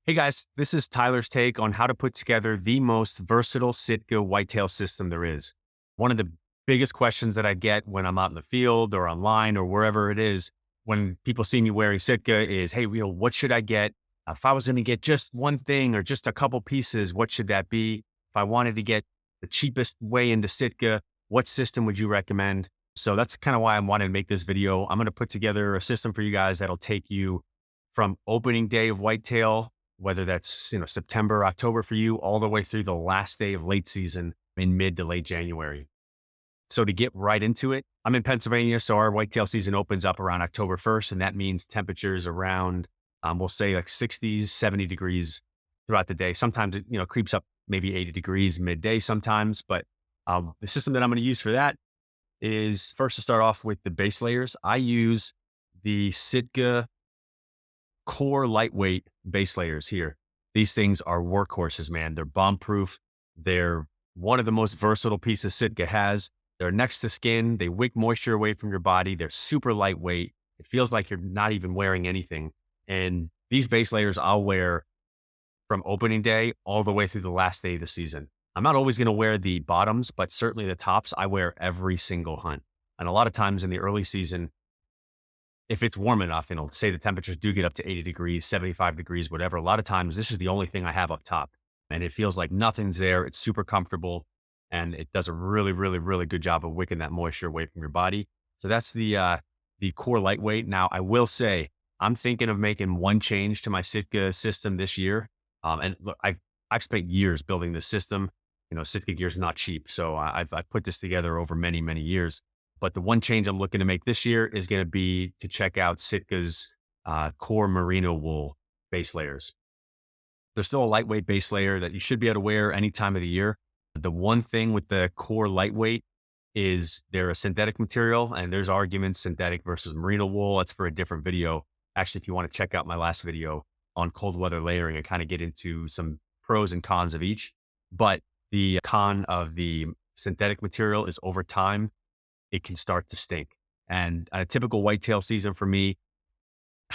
Hey guys, this is Tyler's take on how to put together the most versatile Sitka whitetail system there is. One of the biggest questions that I get when I'm out in the field or online or wherever it is, when people see me wearing Sitka is, hey, what should I get? If I was going to get just one thing or just a couple pieces, what should that be? If I wanted to get the cheapest way into Sitka, what system would you recommend? So that's kind of why I wanted to make this video. I'm going to put together a system for you guys that'll take you from opening day of whitetail, whether that's, September, October for you, all the way through the last day of late season in mid to late January. So to get right into it, I'm in Pennsylvania, so our whitetail season opens up around October 1st, and that means temperatures around, we'll say like 60s, 70 degrees throughout the day. Sometimes it, creeps up maybe 80 degrees midday sometimes, but the system that I'm going to use for that is first to start off with the base layers. I use the Sitka core lightweight base layers here. These things are workhorses, man. They're bomb proof. They're one of the most versatile pieces Sitka has. They're next to skin. They wick moisture away from your body. They're super lightweight. It feels like you're not even wearing anything. And these base layers I'll wear from opening day all the way through the last day of the season. I'm not always going to wear the bottoms, but certainly the tops I wear every single hunt. And a lot of times in the early season, if it's warm enough, say the temperatures do get up to 80 degrees, 75 degrees, whatever, a lot of times this is the only thing I have up top. And it feels like nothing's there. It's super comfortable and it does a really, really, really good job of wicking that moisture away from your body. So that's the core lightweight. Now I will say I'm thinking of making one change to my Sitka system this year. And look, I've spent years building this system. Sitka Gear is not cheap. So I've put this together over many, many years. But the one change I'm looking to make this year is going to be to check out Sitka's core merino wool base layers. There's still a lightweight base layer that you should be able to wear any time of the year. The one thing with the core lightweight is they're a synthetic material, and there's arguments synthetic versus merino wool. That's for a different video. Actually, if you want to check out my last video on cold weather layering and kind of get into some pros and cons of each. But the con of the synthetic material is over time, it can start to stink. And a typical whitetail season for me,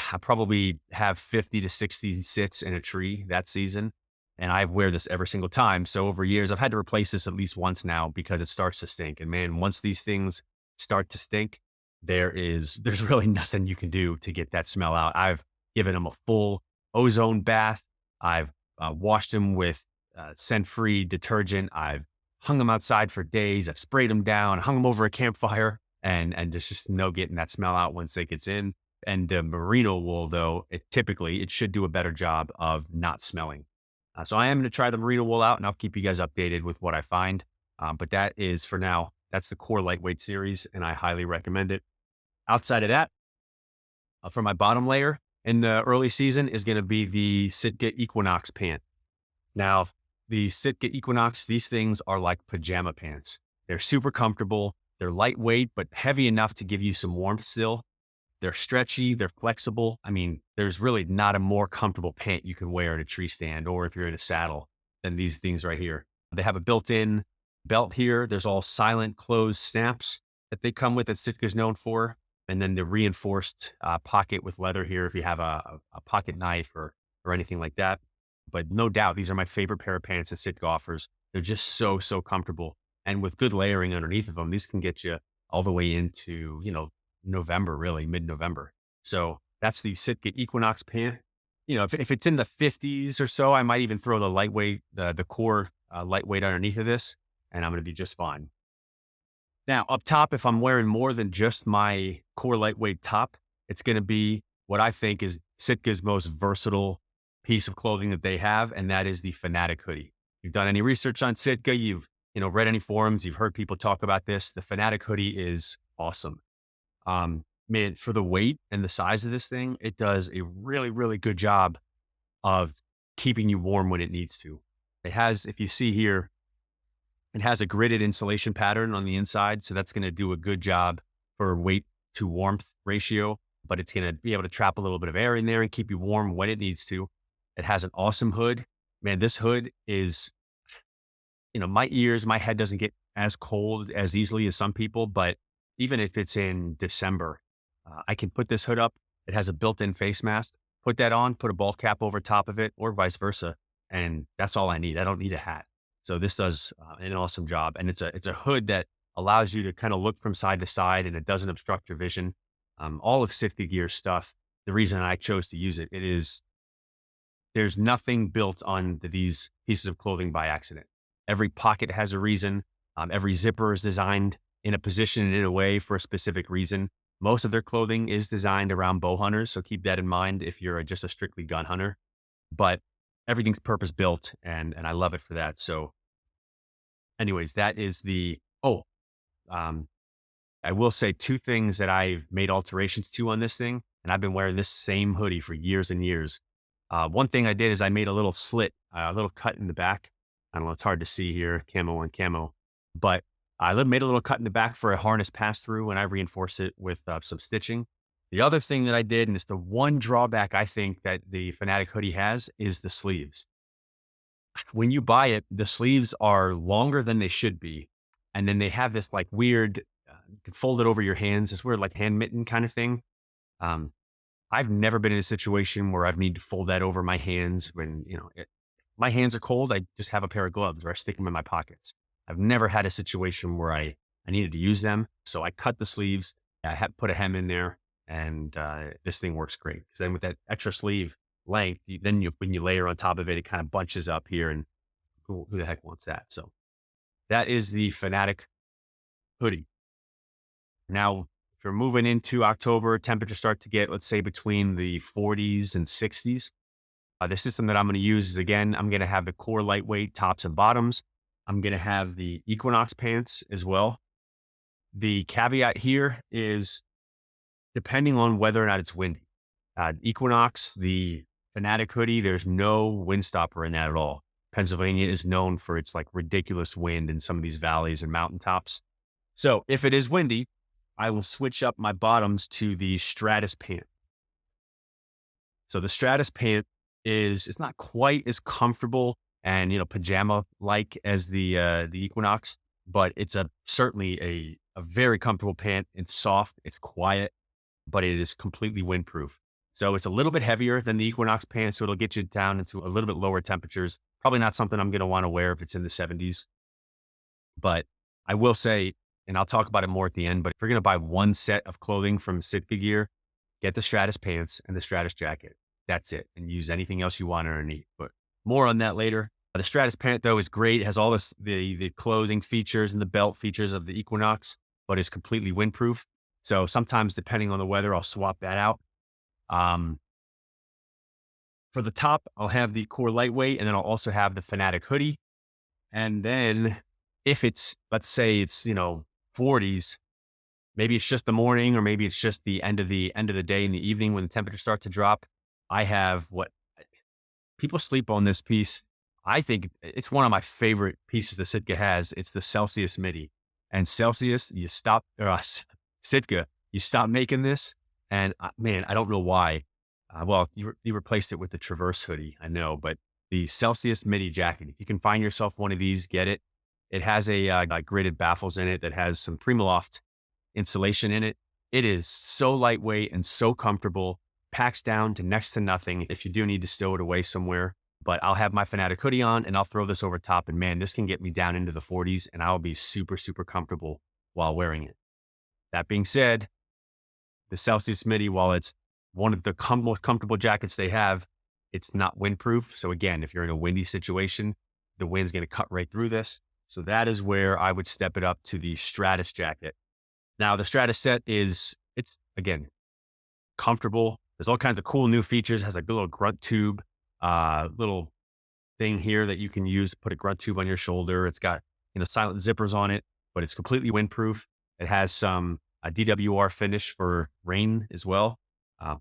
I probably have 50 to 60 sits in a tree that season. And I wear this every single time. So over years, I've had to replace this at least once now because it starts to stink. And man, once these things start to stink, there's really nothing you can do to get that smell out. I've given them a full ozone bath. I've washed them with scent-free detergent. I've hung them outside for days. I've sprayed them down, hung them over a campfire, and there's just no getting that smell out once it gets in. And the merino wool, though, it should do a better job of not smelling. So I am going to try the merino wool out, and I'll keep you guys updated with what I find. But that is, for now, that's the core lightweight series, and I highly recommend it. Outside of that, for my bottom layer in the early season is going to be the Sitka Equinox pant. Now, the Sitka Equinox, these things are like pajama pants. They're super comfortable. They're lightweight, but heavy enough to give you some warmth still. They're stretchy. They're flexible. I mean, there's really not a more comfortable pant you can wear in a tree stand or if you're in a saddle than these things right here. They have a built-in belt here. There's all silent closed snaps that they come with that Sitka's known for. And then the reinforced pocket with leather here if you have a pocket knife or anything like that. But no doubt, these are my favorite pair of pants that Sitka offers. They're just so, so comfortable. And with good layering underneath of them, these can get you all the way into, November, really, mid-November. So that's the Sitka Equinox pant. If it's in the 50s or so, I might even throw the lightweight, the core lightweight underneath of this, and I'm going to be just fine. Now, up top, if I'm wearing more than just my core lightweight top, it's going to be what I think is Sitka's most versatile piece of clothing that they have, and that is the Fanatic hoodie. You've done any research on Sitka, you've read any forums, you've heard people talk about this. The Fanatic hoodie is awesome. Man, for the weight and the size of this thing, it does a really, really good job of keeping you warm when it needs to. It has, if you see here, it has a gridded insulation pattern on the inside, so that's going to do a good job for weight to warmth ratio, but it's going to be able to trap a little bit of air in there and keep you warm when it needs to. It has an awesome hood. Man, this hood is, my head doesn't get as cold as easily as some people, but even if it's in December, I can put this hood up. It has a built-in face mask. put that on, put a ball cap over top of it, or vice versa, and that's all I need. I don't need a hat. So this does an awesome job, and it's a hood that allows you to kind of look from side to side, and it doesn't obstruct your vision. All of Sitka Gear stuff. The reason I chose to use it, there's nothing built on these pieces of clothing by accident. Every pocket has a reason. Every zipper is designed in a position and in a way for a specific reason. Most of their clothing is designed around bow hunters, so keep that in mind if you're just a strictly gun hunter. But everything's purpose built, and I love it for that. So, anyways, that is the um, I will say two things that I've made alterations to on this thing, and I've been wearing this same hoodie for years and years. One thing I did is I made a little slit, a little cut in the back. I don't know, it's hard to see here, camo on camo, but I made a little cut in the back for a harness pass through, and I reinforced it with some stitching. The other thing that I did, and it's the one drawback I think that the Fanatic hoodie has, is the sleeves. When you buy it, the sleeves are longer than they should be. And then they have this like weird, you can fold it over your hands, this weird like hand mitten kind of thing. Um, I've never been in a situation where I've need to fold that over my hands when, my hands are cold. I just have a pair of gloves or I stick them in my pockets. I've never had a situation where I needed to use them. So I cut the sleeves. I had put a hem in there and this thing works great. Because then with that extra sleeve length, when you layer on top of it, it kind of bunches up here and who the heck wants that? So that is the Fanatic hoodie. Now, if you're moving into October, temperatures start to get, let's say, between the 40s and 60s. The system that I'm going to use is, again, I'm going to have the core lightweight tops and bottoms. I'm going to have the Equinox pants as well. The caveat here is depending on whether or not it's windy. Equinox, the Fanatic hoodie, there's no wind stopper in that at all. Pennsylvania is known for its like ridiculous wind in some of these valleys and mountaintops. So if it is windy, I will switch up my bottoms to the Stratus pant. So the Stratus pant it's not quite as comfortable and, pajama like as the Equinox, but it's certainly a very comfortable pant. It's soft, it's quiet, but it is completely windproof. So it's a little bit heavier than the Equinox pant, so it'll get you down into a little bit lower temperatures. Probably not something I'm going to want to wear if it's in the 70s. But I will say, and I'll talk about it more at the end, but if you're going to buy one set of clothing from Sitka Gear, get the Stratus pants and the Stratus jacket. That's it. And use anything else you want underneath. But more on that later. The Stratus pant, though, is great. It has all the clothing features and the belt features of the Equinox, but it's completely windproof. So sometimes, depending on the weather, I'll swap that out. For the top, I'll have the core lightweight, and then I'll also have the Fanatic hoodie. And then if it's, let's say it's, 40s, maybe it's just the morning, or maybe it's just the end of the day in the evening when the temperatures start to drop. I have what people sleep on this piece. I think it's one of my favorite pieces that Sitka has. It's the Celsius midi. And Celsius, Sitka, you stop making this. And man, I don't know why. Well, you replaced it with the Traverse hoodie, I know, but the Celsius midi jacket, if you can find yourself one of these, get it. It has a gridded baffles in it that has some Primaloft insulation in it. It is so lightweight and so comfortable, packs down to next to nothing if you do need to stow it away somewhere. But I'll have my Fanatic hoodie on and I'll throw this over top, and man, this can get me down into the 40s and I'll be super, super comfortable while wearing it. That being said, the Celsius midi, while it's one of the most comfortable jackets they have, it's not windproof. So again, if you're in a windy situation, the wind's going to cut right through this. So that is where I would step it up to the Stratus jacket. Now the Stratus set it's again, comfortable. There's all kinds of cool new features. It has a little grunt tube, little thing here that you can use to put a grunt tube on your shoulder. It's got, silent zippers on it, but it's completely windproof. It has some DWR finish for rain as well.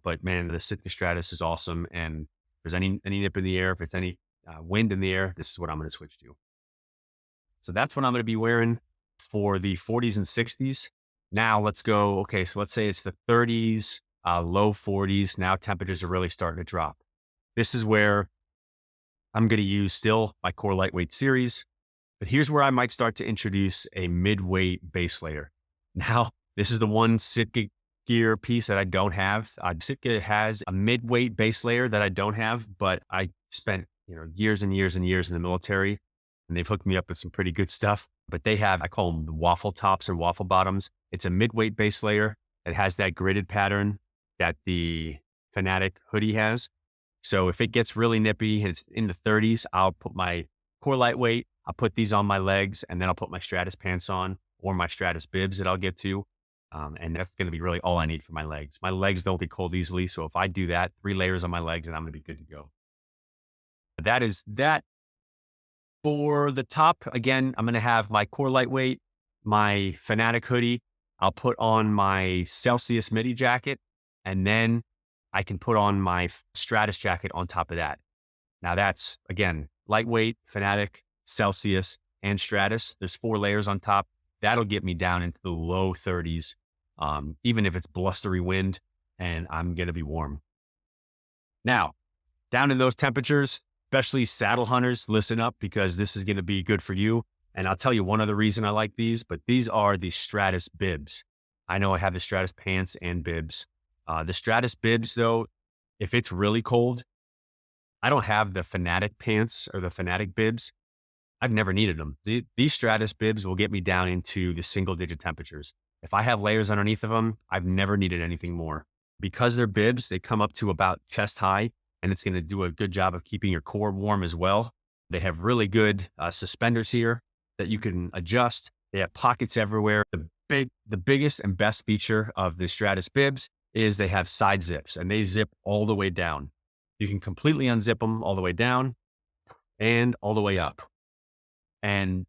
But man, the Sitka Stratus is awesome. And if there's any nip in the air, if it's any wind in the air, this is what I'm going to switch to. So that's what I'm going to be wearing for the 40s and 60s. Now let's go. Okay, so let's say it's the 30s, low 40s. Now temperatures are really starting to drop. This is where I'm going to use still my core lightweight series, but here's where I might start to introduce a mid-weight base layer. Now, this is the one Sitka Gear piece that I don't have. Sitka has a mid-weight base layer that I don't have, but I spent, years and years and years in the military, and they've hooked me up with some pretty good stuff. But they have, I call them the waffle tops or waffle bottoms. It's a mid-weight base layer. It has that gridded pattern that the Fanatic hoodie has. So if it gets really nippy and it's in the 30s, I'll put my core lightweight, I'll put these on my legs, and then I'll put my Stratus pants on or my Stratus bibs that I'll get to. And that's going to be really all I need for my legs. My legs don't get cold easily. So if I do that, 3 layers on my legs, and I'm going to be good to go. That is that. For the top, again, I'm going to have my core lightweight, my Fanatic hoodie. I'll put on my Celsius midi jacket, and then I can put on my Stratus jacket on top of that. Now that's, again, lightweight, Fanatic, Celsius, and Stratus. There's 4 layers on top. That'll get me down into the low 30s, even if it's blustery wind and I'm going to be warm. Now, down in those temperatures, especially saddle hunters, listen up because this is going to be good for you. And I'll tell you one other reason I like these, but these are the Stratus bibs. I know I have the Stratus pants and bibs. The Stratus bibs, though, if it's really cold, I don't have the Fanatic pants or the Fanatic bibs. I've never needed them. These Stratus bibs will get me down into the single-digit temperatures. If I have layers underneath of them, I've never needed anything more. Because they're bibs, they come up to about chest high, and it's going to do a good job of keeping your core warm as well. They have really good suspenders here that you can adjust. They have pockets everywhere. The biggest and best feature of the Stratus bibs is they have side zips, and they zip all the way down. You can completely unzip them all the way down and all the way up. And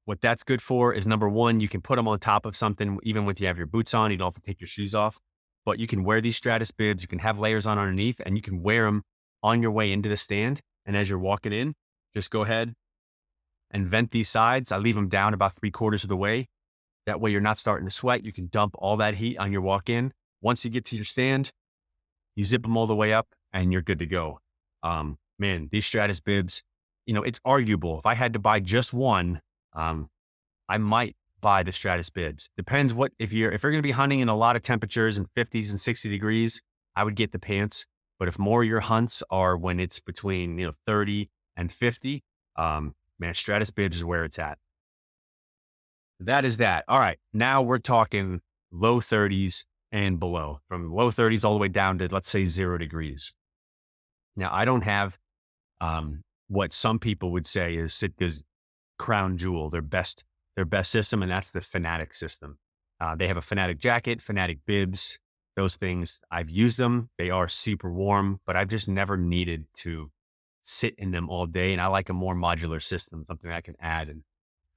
what that's good for is, number one, you can put them on top of something, even when you have your boots on, you don't have to take your shoes off, but you can wear these Stratus bibs, you can have layers on underneath, and you can wear them on your way into the stand. And as you're walking in, just go ahead and vent these sides. I leave them down about 3/4 of the way. That way you're not starting to sweat. You can dump all that heat on your walk in. Once you get to your stand, you zip them all the way up and you're good to go. Man, these Stratus bibs, it's arguable. If I had to buy just one, I might buy the Stratus bibs. Depends if you're going to be hunting in a lot of temperatures in 50s and 60 degrees, I would get the pants. But if more of your hunts are when it's between 30 and 50, man, Stratus bibs is where it's at. That is that. All right, now we're talking low 30s and below, from low 30s all the way down to, let's say, 0 degrees. Now, I don't have what some people would say is Sitka's crown jewel, their best system, and that's the Fanatic system. They have a Fanatic jacket, Fanatic bibs, those things. I've used them. They are super warm, but I've just never needed to sit in them all day. And I like a more modular system, something I can add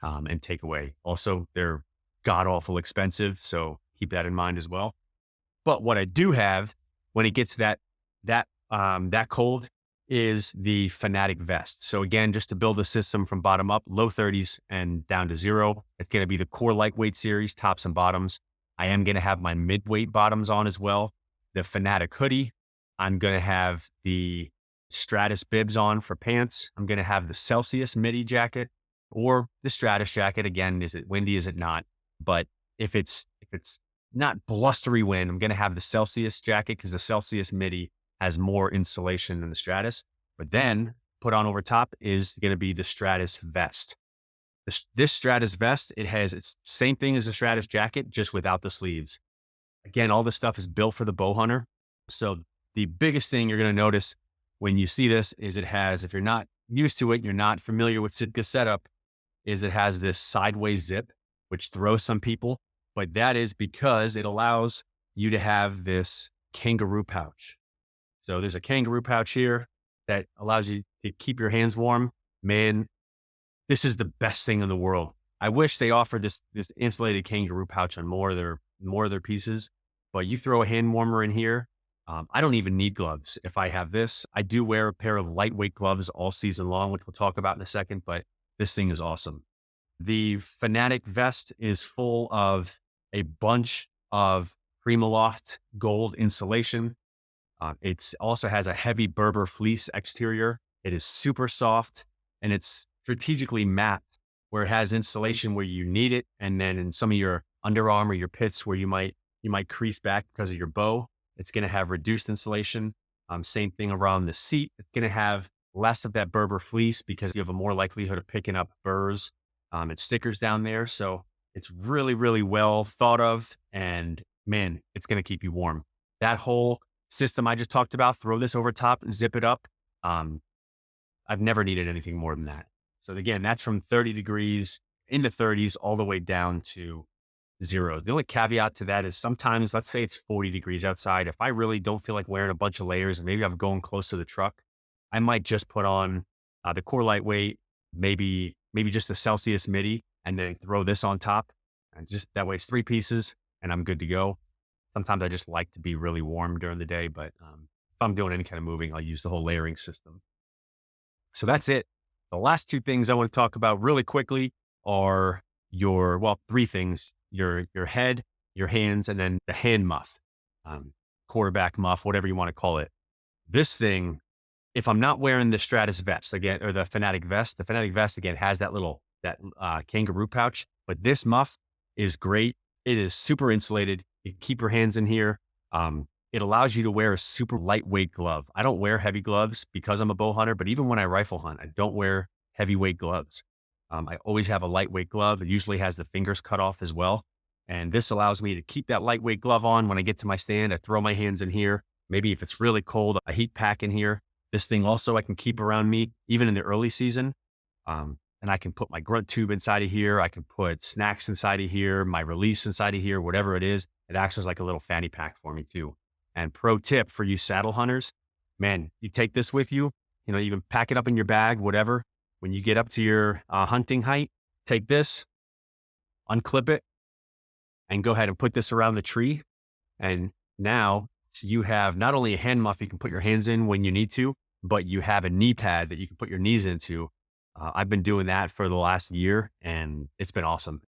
and take away. Also, they're god awful expensive, so keep that in mind as well. But what I do have when it gets that cold is the Fanatic vest. So again, just to build a system from bottom up, low 30s and down to 0. It's going to be the core lightweight series, tops and bottoms. I am going to have my midweight bottoms on as well. The Fanatic hoodie. I'm going to have the Stratus bibs on for pants. I'm going to have the Celsius midi jacket or the Stratus jacket. Again, is it windy? Is it not? But if it's not blustery wind, I'm going to have the Celsius jacket because the Celsius midi has more insulation than the Stratus. But then put on over top is going to be the Stratus vest. This Stratus vest, it's same thing as the Stratus jacket, just without the sleeves. Again, all this stuff is built for the bow hunter. So the biggest thing you're going to notice when you see this is it has, if you're not used to it, you're not familiar with Sitka setup, is it has this sideways zip, which throws some people. But that is because it allows you to have this kangaroo pouch. So there's a kangaroo pouch here that allows you to keep your hands warm. Man, this is the best thing in the world. I wish they offered this insulated kangaroo pouch on more of their pieces, but you throw a hand warmer in here. I don't even need gloves if I have this. I do wear a pair of lightweight gloves all season long, which we'll talk about in a second, but this thing is awesome. The Fanatic vest is full of a bunch of Primaloft gold insulation. It also has a heavy Berber fleece exterior. It is super soft and it's strategically mapped where it has insulation where you need it. And then in some of your underarm or your pits where you might You might crease back because of your bow. It's going to have reduced insulation. Same thing around the seat. It's going to have less of that Berber fleece because you have a more likelihood of picking up burrs and stickers down there. So it's really, really well thought of. And man, it's going to keep you warm. That whole system I just talked about, throw this over top and zip it up. Um, I've never needed anything more than that. So again, that's from 30 degrees in the 30s all the way down to zero. The only caveat to that is sometimes, let's say it's 40 degrees outside. If I really don't feel like wearing a bunch of layers and maybe I'm going close to the truck, I might just put on the core lightweight, maybe just the Celsius midi, and then throw this on top. And just that way it's 3 pieces and I'm good to go. Sometimes I just like to be really warm during the day, but if I'm doing any kind of moving, I'll use the whole layering system. So that's it. The last 2 things I want to talk about really quickly are well, 3 things: your head, your hands, and then the hand muff, quarterback muff, whatever you want to call it. This thing, if I'm not wearing the Stratus vest again, or the Fanatic vest, again has that kangaroo pouch, but this muff is great. It is super insulated. You can keep your hands in here. It allows you to wear a super lightweight glove. I don't wear heavy gloves because I'm a bow hunter, but even when I rifle hunt, I don't wear heavyweight gloves. I always have a lightweight glove. It usually has the fingers cut off as well. And this allows me to keep that lightweight glove on when I get to my stand. I throw my hands in here. Maybe if it's really cold, a heat pack in here. This thing also I can keep around me, even in the early season. And I can put my grunt tube inside of here. I can put snacks inside of here, my release inside of here, whatever it is. It acts as like a little fanny pack for me too. And pro tip for you saddle hunters, man, you take this with you, you can pack it up in your bag, whatever. When you get up to your hunting height, take this, unclip it, and go ahead and put this around the tree. And now you have not only a hand muff you can put your hands in when you need to, but you have a knee pad that you can put your knees into. I've been doing that for the last year and it's been awesome.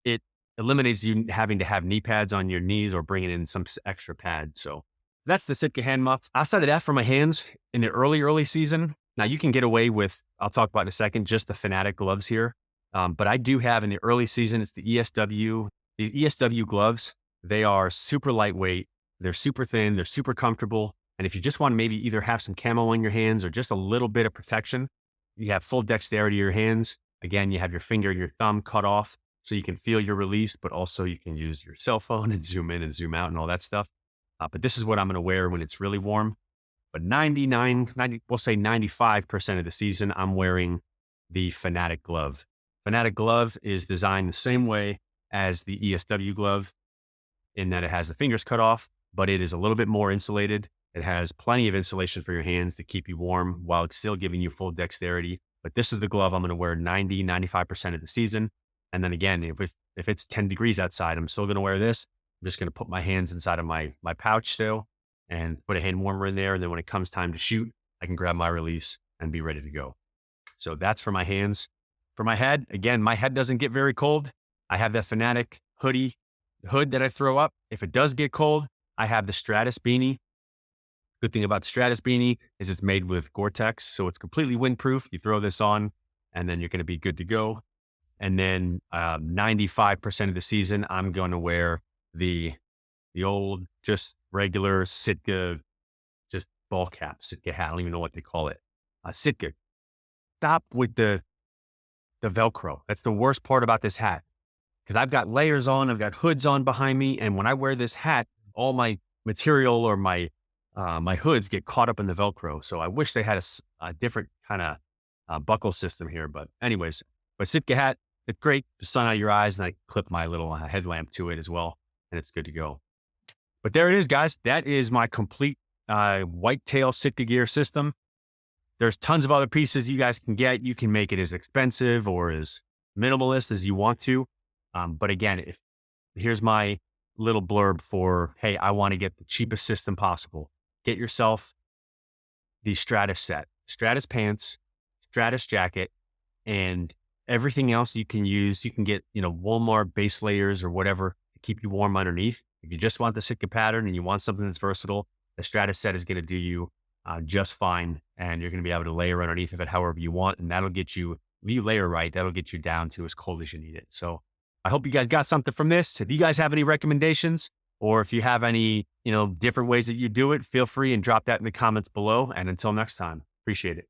It eliminates you having to have knee pads on your knees or bringing in some extra pad. So that's the Sitka hand muff. Outside of that, for my hands in the early season, now you can get away with, I'll talk about in a second, just the Fanatic gloves here. But I do have in the early season, it's the ESW. These ESW gloves, they are super lightweight. They're super thin. They're super comfortable. And if you just want to maybe either have some camo on your hands or just a little bit of protection, you have full dexterity in your hands. Again, you have your finger and your thumb cut off so you can feel your release, but also you can use your cell phone and zoom in and zoom out and all that stuff. But this is what I'm going to wear when it's really warm. But 90, we'll say 95% of the season, I'm wearing the Fanatic glove. Fanatic glove is designed the same way as the ESW glove in that it has the fingers cut off, but it is a little bit more insulated. It has plenty of insulation for your hands to keep you warm while it's still giving you full dexterity. But this is the glove I'm going to wear 95% of the season. And then again, if it's 10 degrees outside, I'm still going to wear this. I'm just going to put my hands inside of my pouch still and put a hand warmer in there. And then when it comes time to shoot, I can grab my release and be ready to go. So that's for my hands. For my head, again, my head doesn't get very cold. I have that Fanatic hood that I throw up. If it does get cold, I have the Stratus beanie. Good thing about the Stratus beanie is it's made with Gore-Tex, so it's completely windproof. You throw this on, and then you're going to be good to go. And then 95% of the season, I'm going to wear the old, just regular Sitka, just ball cap, Sitka hat. I don't even know what they call it. Sitka. Stop with the Velcro. That's the worst part about this hat. Because I've got layers on, I've got hoods on behind me, and when I wear this hat, all my material or my hoods get caught up in the Velcro. So I wish they had a different kind of buckle system here. But anyways, Sitka hat, it's great. The sun out of your eyes, and I clip my little headlamp to it as well, and it's good to go. But there it is, guys. That is my complete Whitetail Sitka Gear system. There's tons of other pieces you guys can get. You can make it as expensive or as minimalist as you want to. But again, here's my little blurb for, hey, I want to get the cheapest system possible. Get yourself the Stratus set, Stratus pants, Stratus jacket, and everything else you can use. You can get, Walmart base layers or whatever to keep you warm underneath. If you just want the Sitka pattern and you want something that's versatile, the Stratus set is going to do you just fine. And you're going to be able to layer underneath of it however you want. And that'll get you, if you layer right, that'll get you down to as cold as you need it. So I hope you guys got something from this. If you guys have any recommendations or if you have any, different ways that you do it, feel free and drop that in the comments below. And until next time, appreciate it.